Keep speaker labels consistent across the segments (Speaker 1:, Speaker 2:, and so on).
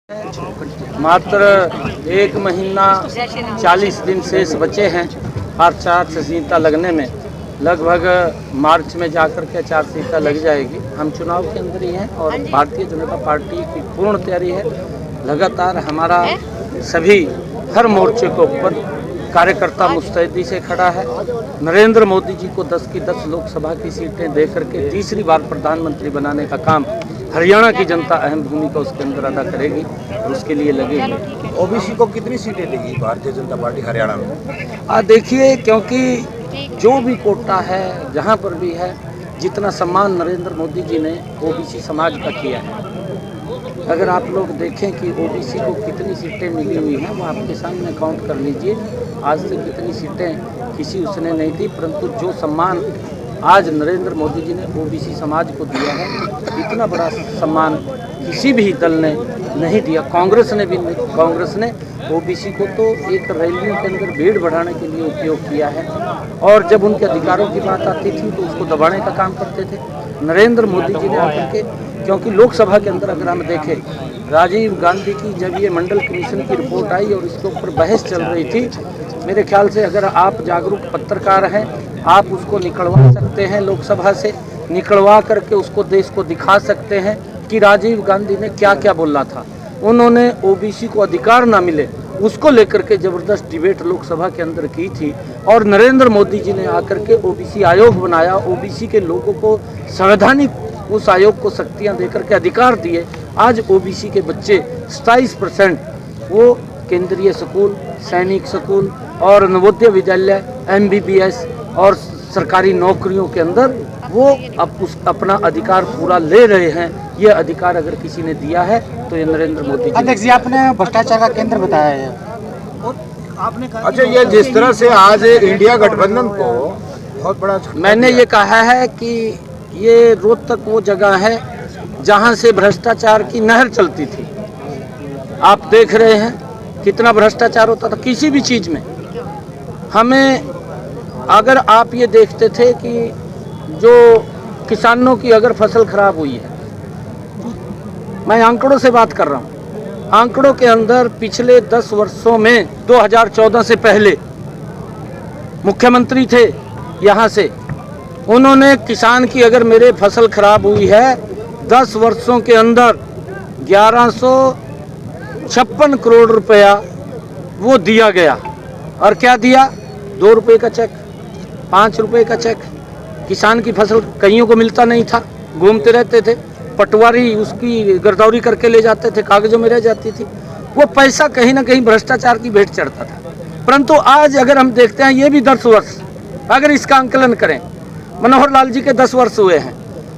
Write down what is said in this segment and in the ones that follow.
Speaker 1: मात्र 1 महीना 40 दिन शेष बचे हैं आचार संहिता लगने में। लगभग मार्च में जाकर के आचार संहिता लग जाएगी। हम चुनाव के अंदर ही हैं और भारतीय जनता पार्टी की पूर्ण तैयारी है। लगातार हमारा सभी हर मोर्चे के ऊपर कार्यकर्ता मुस्तैदी से खड़ा है। नरेंद्र मोदी जी को 10 की 10 लोकसभा की सीटें दे करके तीसरी बार प्रधानमंत्री बनाने का काम हरियाणा की जनता अहम भूमिका उसके अंदर अदा करेगी और उसके लिए लगे हुए।
Speaker 2: ओबीसी को कितनी सीटें देगी भारतीय जनता पार्टी हरियाणा में?
Speaker 1: देखिए, क्योंकि जो भी कोटा है, जहाँ पर भी है, जितना सम्मान नरेंद्र मोदी जी ने ओबीसी समाज का किया है, अगर आप लोग देखें कि ओबीसी को कितनी सीटें मिली हुई हैं, वो आपके सामने काउंट कर लीजिए। आज तक कितनी सीटें किसी उसने नहीं दी, परंतु जो सम्मान आज नरेंद्र मोदी जी ने ओबीसी समाज को दिया है, इतना बड़ा सम्मान किसी भी दल ने नहीं दिया। कांग्रेस ने ओबीसी को तो एक रैलियों के अंदर भीड़ बढ़ाने के लिए उपयोग किया है और जब उनके अधिकारों की बात आती थी तो उसको दबाने का काम करते थे। नरेंद्र मोदी जी ने आकर के, क्योंकि लोकसभा के अंदर अगर हम देखें, राजीव गांधी की जब ये मंडल कमीशन की रिपोर्ट आई और इसके ऊपर बहस चल रही थी, मेरे ख्याल से अगर आप जागरूक पत्रकार हैं, आप उसको निकलवा सकते हैं, लोकसभा से निकलवा करके उसको देश को दिखा सकते हैं कि राजीव गांधी ने क्या क्या बोला था। उन्होंने ओबीसी को अधिकार ना मिले उसको लेकर के ज़बरदस्त डिबेट लोकसभा के अंदर की थी और नरेंद्र मोदी जी ने आकर के ओबीसी आयोग बनाया। ओबीसी के लोगों को संवैधानिक उस आयोग को शक्तियाँ देकर के अधिकार दिए। आज ओबीसी के बच्चे 27% वो केंद्रीय स्कूल, सैनिक स्कूल और नवोदय विद्यालय, MBBS और सरकारी नौकरियों के अंदर वो अपना अधिकार पूरा ले रहे हैं। ये अधिकार अगर किसी ने दिया है तो ये नरेंद्र मोदी जी।
Speaker 3: अध्यक्ष जी, आपने भ्रष्टाचार का केंद्र बताया है
Speaker 2: और आपने कहा, अच्छा, ये जिस तरह से आज इंडिया गठबंधन को बहुत बड़ा,
Speaker 1: मैंने ये कहा है कि ये रोहतक वो जगह है जहाँ से भ्रष्टाचार की नहर चलती थी। आप देख रहे हैं कितना भ्रष्टाचार होता था किसी भी चीज़ में। हमें अगर आप ये देखते थे कि जो किसानों की अगर फसल खराब हुई है, मैं आंकड़ों से बात कर रहा हूँ, आंकड़ों के अंदर पिछले 10 वर्षों में 2014 से पहले मुख्यमंत्री थे यहाँ से, उन्होंने किसान की अगर मेरे फसल खराब हुई है 10 वर्षों के अंदर 1156 करोड़ रुपया वो दिया गया। और क्या दिया? 2 रुपये का चेक, 5 रुपये का चेक। किसान की फसल कईयों को मिलता नहीं था, घूमते रहते थे, पटवारी उसकी गिरदौरी करके ले जाते थे, कागजों में रह जाती थी। वो पैसा कहीं ना कहीं भ्रष्टाचार की भेंट चढ़ता था। परंतु आज अगर हम देखते हैं, ये भी 10 वर्ष अगर इसका आंकलन करें, मनोहर लाल जी के 10 वर्ष हुए हैं।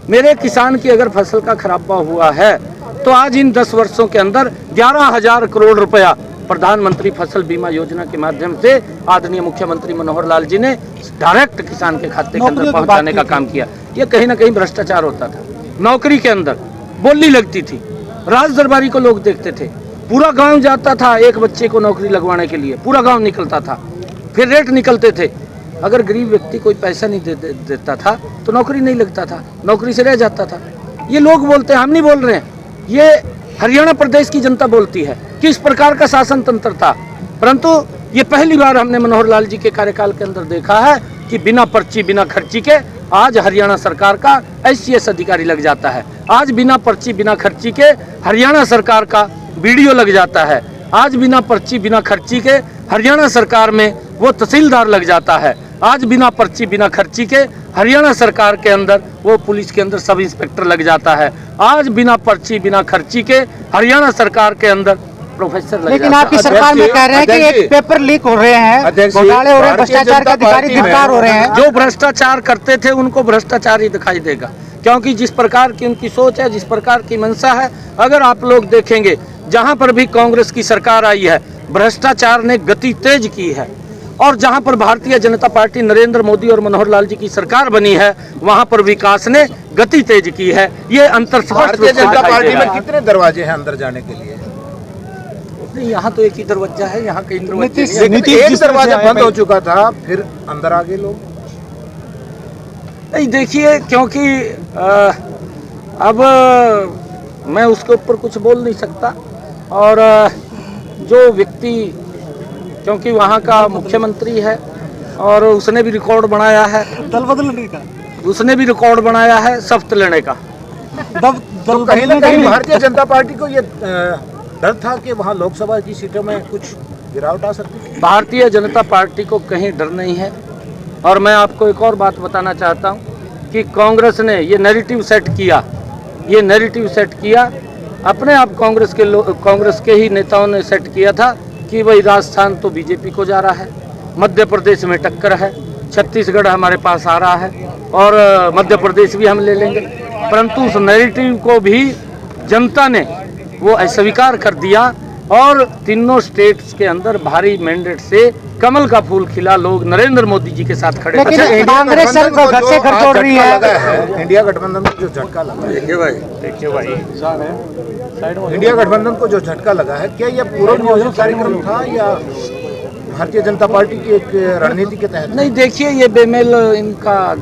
Speaker 1: मेरे किसान की अगर फसल का खराबा हुआ है तो आज इन 10 वर्षों के अंदर 11,000 करोड़ रुपया प्रधानमंत्री फसल बीमा योजना के माध्यम से आदरणीय मुख्यमंत्री मनोहर लाल जी ने डायरेक्ट किसान के खाते के अंदर पहुंचाने का काम किया। ये कहीं ना कहीं भ्रष्टाचार होता था। नौकरी के अंदर बोली लगती थी, राज दरबारी को लोग देखते थे, पूरा गांव जाता था एक बच्चे को नौकरी लगवाने के लिए, पूरा गांव निकलता था, फिर रेट निकलते थे। अगर गरीब व्यक्ति कोई पैसा नहीं देता था तो नौकरी नहीं लगता था, नौकरी से रह जाता था। ये लोग बोलते हैं, हम नहीं बोल रहे हैं, ये हरियाणा प्रदेश की जनता बोलती है कि इस प्रकार का शासन तंत्र था। परंतु ये पहली बार हमने मनोहर लाल जी के कार्यकाल के अंदर देखा है कि बिना पर्ची बिना खर्ची के आज हरियाणा सरकार का ICS अधिकारी लग जाता है। आज बिना पर्ची बिना खर्ची के हरियाणा सरकार का BDO लग जाता है। आज बिना पर्ची बिना खर्ची के हरियाणा सरकार में वो तहसीलदार लग जाता है। आज बिना पर्ची बिना खर्ची के हरियाणा सरकार के अंदर वो पुलिस के अंदर सब इंस्पेक्टर लग जाता है। आज बिना पर्ची बिना खर्ची के हरियाणा सरकार के अंदर प्रोफेसर लग
Speaker 3: लेकिन
Speaker 1: जाता है।
Speaker 3: आपकी सरकार में कह रहे हैं कि एक पेपर लीक हो रहे हैं, घोटाले हो रहे हैं, भ्रष्टाचार के अधिकारी गिरफ्तार हो रहे हैं।
Speaker 1: जो भ्रष्टाचार करते थे उनको भ्रष्टाचार ही दिखाई देगा, क्योंकि जिस प्रकार की उनकी सोच है, जिस प्रकार की मंशा है, अगर आप लोग देखेंगे जहां पर भी कांग्रेस की सरकार आई है भ्रष्टाचार ने गति तेज की है और जहां पर भारतीय जनता पार्टी नरेंद्र मोदी और मनोहर लाल जी की सरकार बनी है वहां पर विकास ने गति तेज की है। ये अंतर
Speaker 2: भारतीय जनता पार्टी में कितने दरवाजे हैं अंदर जाने के लिए?
Speaker 1: यहाँ तो एक ही दरवाजा है, यहाँ कई दरवाजे
Speaker 2: एक दरवाजा बंद हो चुका था, फिर अंदर आ गए लोग।
Speaker 1: नहीं, देखिए, क्योंकि अब मैं उसके ऊपर कुछ बोल नहीं सकता, और जो व्यक्ति, क्योंकि वहाँ का मुख्यमंत्री है और उसने भी रिकॉर्ड बनाया है,
Speaker 3: दल बदलने का,
Speaker 1: उसने भी रिकॉर्ड बनाया है शपथ लेने का।
Speaker 2: तो कहीं ना कहीं भारतीय जनता पार्टी को ये डर था कि वहाँ लोकसभा की सीटों में कुछ गिरावट आ सकती है।
Speaker 1: भारतीय जनता पार्टी को कहीं डर नहीं है। और मैं आपको एक और बात बताना चाहता हूँ कि कांग्रेस ने ये नैरेटिव सेट किया, अपने आप कांग्रेस के ही नेताओं ने सेट किया था कि भाई राजस्थान तो बीजेपी को जा रहा है, मध्य प्रदेश में टक्कर है, छत्तीसगढ़ हमारे पास आ रहा है और मध्य प्रदेश भी हम ले लेंगे। परंतु उस नैरेटिव को भी जनता ने वो अस्वीकार कर दिया और तीनों स्टेट्स के अंदर भारी मैंडेट से कमल का फूल खिला, लोग नरेंद्र मोदी जी के साथ खड़े।
Speaker 3: लेकिन कांग्रेस सर को घर से घर छोड़ रही है।
Speaker 2: इंडिया गठबंधन को जो झटका लगा, देखिए भाई इंडिया गठबंधन को जो झटका लगा है, क्या यह पूर्व नियोजित कार्यक्रम था या भारतीय जनता पार्टी की एक रणनीति के तहत?
Speaker 1: नहीं, देखिए ये बेमेल इनका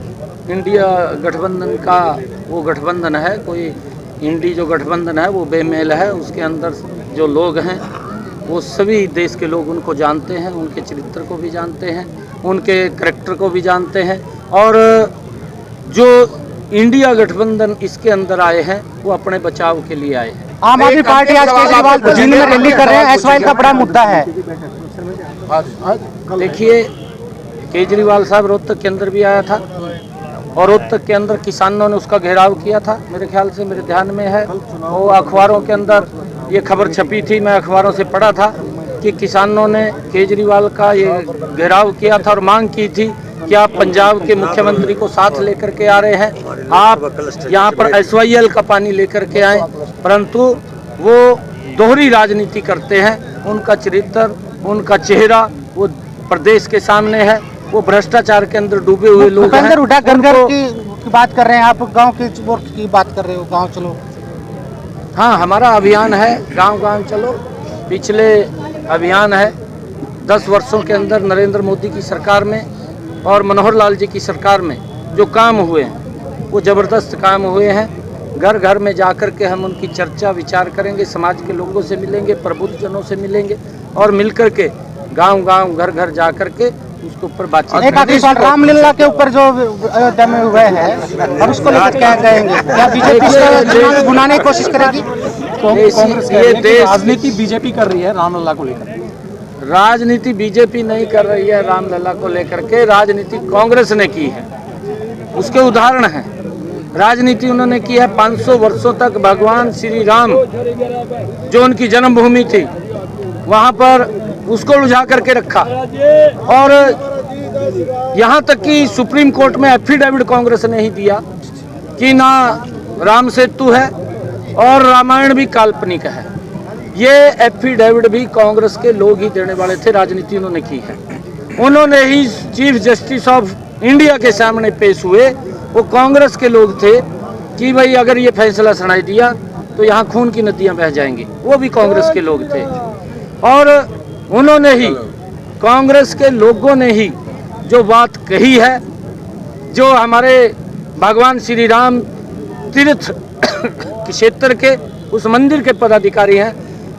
Speaker 1: इंडिया गठबंधन का वो गठबंधन है, कोई इंडी जो गठबंधन है वो बेमेल है। उसके अंदर जो लोग हैं वो सभी देश के लोग उनको जानते हैं, उनके चरित्र को भी जानते हैं, उनके करैक्टर को भी जानते हैं। और जो इंडिया गठबंधन इसके अंदर आए हैं वो अपने बचाव के लिए आए हैं।
Speaker 3: आम आदमी पार्टी आज केजरीवाल को जींद में रैली कर रहे हैं, एसवाइएल का बड़ा मुद्दा है।
Speaker 1: देखिए केजरीवाल साहब रोहतक के अंदर भी आया था और रोहतक के अंदर किसानों ने उसका घेराव किया था, मेरे ख्याल से, मेरे ध्यान में है। वो अखबारों के अंदर ये खबर छपी थी, मैं अखबारों से पढ़ा था कि किसानों ने केजरीवाल का ये घेराव किया था और मांग की थी कि आप पंजाब के मुख्यमंत्री को साथ लेकर के आ रहे हैं, आप यहाँ पर एसवाईएल का पानी लेकर के आए। परंतु वो दोहरी राजनीति करते हैं, उनका चरित्र, उनका चेहरा वो प्रदेश के सामने है, वो भ्रष्टाचार के अंदर डूबे हुए लोग हैं।
Speaker 3: उठा की बात कर रहे हैं आप, गांव की बात कर रहे हो, गांव चलो।
Speaker 1: हाँ, हमारा अभियान है गांव गांव चलो। पिछले अभियान है 10 वर्षों के अंदर नरेंद्र मोदी की सरकार में और मनोहर लाल जी की सरकार में जो काम हुए हैं वो ज़बरदस्त काम हुए हैं। घर घर में जाकर के हम उनकी चर्चा विचार करेंगे, समाज के लोगों से मिलेंगे, प्रबुद्धजनों से मिलेंगे और मिलकर के गांव गांव घर घर जा कर के उसके ऊपर बातचीत।
Speaker 3: एक आखिरी सवाल, रामलीला के ऊपर जो अयोध्या में हुए हैं और उसको लेकर क्या कहेंगे? क्या बीजेपी बुलाने की कोशिश करेगी?
Speaker 1: ये देश
Speaker 4: राजनीति बीजेपी कर रही है रामलला को लेकर।
Speaker 1: राजनीति बीजेपी नहीं कर रही है रामलला को लेकर के, राजनीति कांग्रेस ने की है। उसके उदाहरण हैं। राजनीति उन्होंने की है 500 वर्षों तक भगवान श्री राम जो उनकी जन्मभूमि थी वहाँ पर उसको उलझा करके रखा और यहाँ तक कि सुप्रीम कोर्ट में एफिडेविट कांग्रेस ने ही दिया कि ना राम सेतु है और रामायण भी काल्पनिक है। ये एफिडेविट भी कांग्रेस के लोग ही देने वाले थे, राजनीति उन्होंने की है। उन्होंने ही चीफ जस्टिस ऑफ इंडिया के सामने पेश हुए, वो कांग्रेस के लोग थे कि भाई अगर ये फैसला सुनाई दिया तो यहाँ खून की नदियाँ बह जाएंगी, वो भी कांग्रेस के लोग थे। और उन्होंने ही, कांग्रेस के लोगों ने ही जो बात कही है, जो हमारे भगवान श्री राम तीर्थ क्षेत्र के उस मंदिर के पदाधिकारी हैं,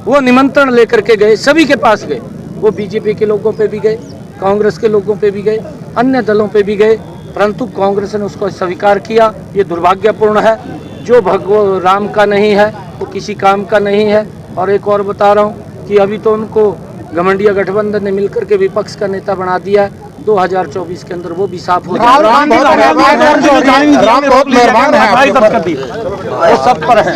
Speaker 1: वो निमंत्रण लेकर के गए, सभी के पास गए। वो बीजेपी के लोगों पे भी गए, कांग्रेस के लोगों पे भी गए, अन्य दलों पे भी गए, परंतु कांग्रेस ने उसको स्वीकार किया। ये दुर्भाग्यपूर्ण है। जो भगवान राम का नहीं है वो किसी काम का नहीं है। और एक और बता रहा हूँ कि अभी तो उनको घमंडिया गठबंधन ने मिलकर के विपक्ष का नेता बना दिया है। 2024 के अंदर वो भी साफ हो जाएगा।
Speaker 2: राम बहुत मेहरबान है,
Speaker 1: वो सब पर है।